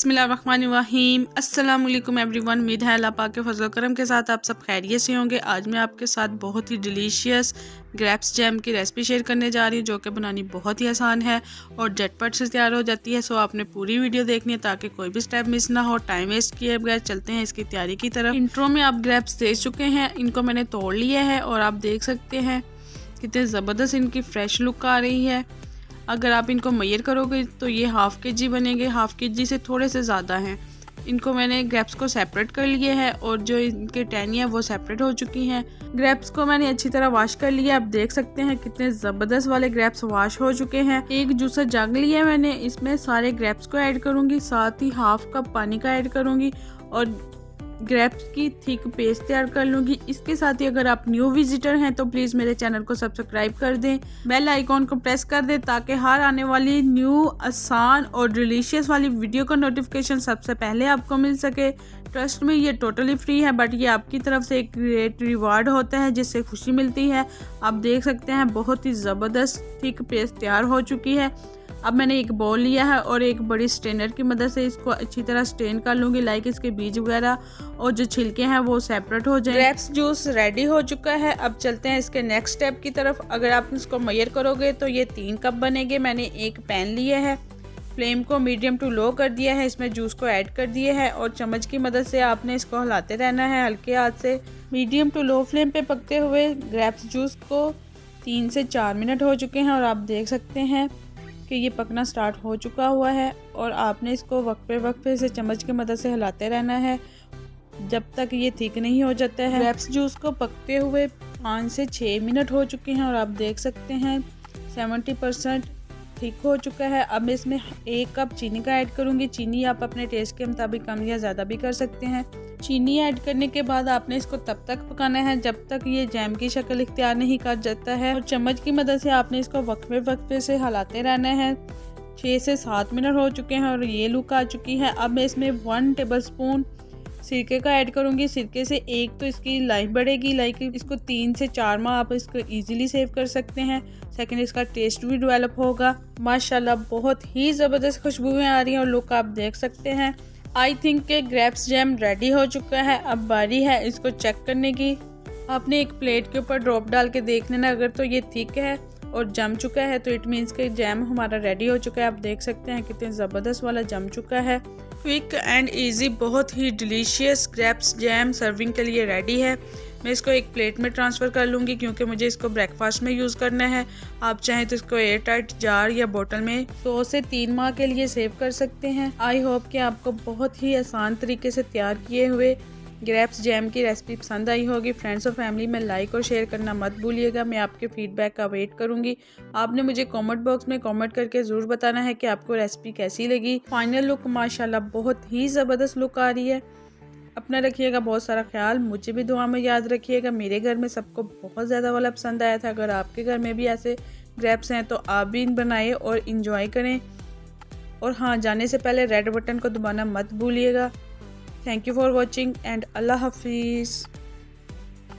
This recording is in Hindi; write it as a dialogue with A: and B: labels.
A: बिस्मिल्लाहिर्रहमानिर्रहीम। अस्सलाम वालेकुम एवरीवन। उम्मीद है अल्लाह पाक के फजल करम के साथ आप सब खैरियत से होंगे। आज मैं आपके साथ बहुत ही डिलीशियस ग्रेप्स जैम की रेसिपी शेयर करने जा रही हूँ, जो कि बनानी बहुत ही आसान है और झटपट से तैयार हो जाती है। सो आपने पूरी वीडियो देखनी है ताकि कोई भी स्टेप मिस ना हो। टाइम वेस्ट किए बगैर चलते हैं इसकी तैयारी की तरफ। इंट्रो में आप ग्रेप्स देख चुके हैं, इनको मैंने तोड़ लिया है और आप देख सकते हैं कितने ज़बरदस्त इनकी फ्रेश लुक आ रही है। अगर आप इनको मेजर करोगे तो ये हाफ़ के-जी बनेंगे, हाफ़ के-जी से थोड़े से ज़्यादा हैं। इनको मैंने ग्रेप्स को सेपरेट कर लिया है और जो इनके टहनियाँ वो सेपरेट हो चुकी हैं। ग्रेप्स को मैंने अच्छी तरह वॉश कर लिया। आप देख सकते हैं कितने ज़बरदस्त वाले ग्रेप्स वॉश हो चुके हैं। एक जूसर जग लिया मैंने, इसमें सारे ग्रेप्स को ऐड करूँगी, साथ ही हाफ़ कप पानी का ऐड करूँगी और ग्रेप्स की थिक पेस्ट तैयार कर लूँगी। इसके साथ ही अगर आप न्यू विजिटर हैं तो प्लीज़ मेरे चैनल को सब्सक्राइब कर दें, बेल आइकॉन को प्रेस कर दें ताकि हर आने वाली न्यू आसान और डिलीशियस वाली वीडियो का नोटिफिकेशन सबसे पहले आपको मिल सके। ट्रस्ट में ये टोटली फ्री है, बट ये आपकी तरफ से एक ग्रेट रिवार्ड होता है जिससे खुशी मिलती है। आप देख सकते हैं बहुत ही ज़बरदस्त थिक पेस्ट तैयार हो चुकी है। अब मैंने एक बाउल लिया है और एक बड़ी स्ट्रेनर की मदद से इसको अच्छी तरह स्ट्रेन कर लूँगी, लाइक इसके बीज वगैरह और जो छिलके हैं वो सेपरेट हो जाए। ग्रेप्स जूस रेडी हो चुका है। अब चलते हैं इसके नेक्स्ट स्टेप की तरफ। अगर आप इसको मेजर करोगे तो ये 3 कप बनेंगे। मैंने एक पैन लिया है, फ्लेम को मीडियम टू लो कर दिया है, इसमें जूस को ऐड कर दिया है और चम्मच की मदद से आपने इसको हिलाते रहना है हल्के हाथ से। मीडियम टू लो फ्लेम पे पकते हुए ग्रेप्स जूस को 3 से 4 मिनट हो चुके हैं और आप देख सकते हैं कि ये पकना स्टार्ट हो चुका हुआ है और आपने इसको वक्फे से चम्मच की मदद से हिलाते रहना है जब तक ये थिक नहीं हो जाता है। ग्रेप्स जूस को पकते हुए 5 से 6 मिनट हो चुके हैं और आप देख सकते हैं 70% थिक हो चुका है। अब इसमें 1 कप चीनी का ऐड करूँगी। चीनी आप अपने टेस्ट के मुताबिक कम या ज़्यादा भी कर सकते हैं। चीनी ऐड करने के बाद आपने इसको तब तक पकाना है जब तक ये जैम की शक्ल इख्तियार नहीं कर जाता है और चम्मच की मदद से आपने इसको वक्फे से हिलाते रहना है। 6 से 7 मिनट हो चुके हैं और ये लुक आ चुकी है। अब मैं इसमें 1 टेबलस्पून सिरके का ऐड करूँगी। सिरके से एक तो इसकी लाइफ बढ़ेगी, लाइक इसको 3 से 4 माह आप इसको इजीली सेव कर सकते हैं। सेकंड, इसका टेस्ट भी डेवलप होगा। माशाल्लाह बहुत ही ज़बरदस्त खुशबुएं आ रही हैं और लुक आप देख सकते हैं। आई थिंक के ग्रेप्स जैम रेडी हो चुका है। अब बारी है इसको चेक करने की। आपने एक प्लेट के ऊपर ड्रॉप डाल के देख लेना, अगर तो ये थिक है और जम चुका है तो इट मीन्स के जैम हमारा रेडी हो चुका है। आप देख सकते हैं कितने ज़बरदस्त वाला जम चुका है। क्विक एंड इजी बहुत ही डिलीशियस ग्रेप्स जैम सर्विंग के लिए रेडी है। मैं इसको एक प्लेट में ट्रांसफ़र कर लूँगी क्योंकि मुझे इसको ब्रेकफास्ट में यूज़ करना है। आप चाहें तो इसको एयर टाइट जार या बोतल में 2 से 3 माह के लिए सेव कर सकते हैं। आई होप कि आपको बहुत ही आसान तरीके से तैयार किए हुए ग्रेप्स जैम की रेसिपी पसंद आई होगी। फ्रेंड्स और फैमिली में लाइक और शेयर करना मत भूलिएगा। मैं आपके फीडबैक का वेट करूंगी। आपने मुझे कमेंट बॉक्स में कमेंट करके ज़रूर बताना है कि आपको रेसिपी कैसी लगी। फाइनल लुक माशाल्लाह बहुत ही ज़बरदस्त लुक आ रही है। अपना रखिएगा बहुत सारा ख्याल, मुझे भी दुआ में याद रखिएगा। मेरे घर में सबको बहुत ज़्यादा वाला पसंद आया था। अगर आपके घर में भी ऐसे ग्रेप्स हैं तो आप भी इन बनाइए और इंजॉय करें। और हाँ, जाने से पहले रेड बटन को दबाना मत भूलिएगा। Thank you for watching and अल्लाह हाफिज़।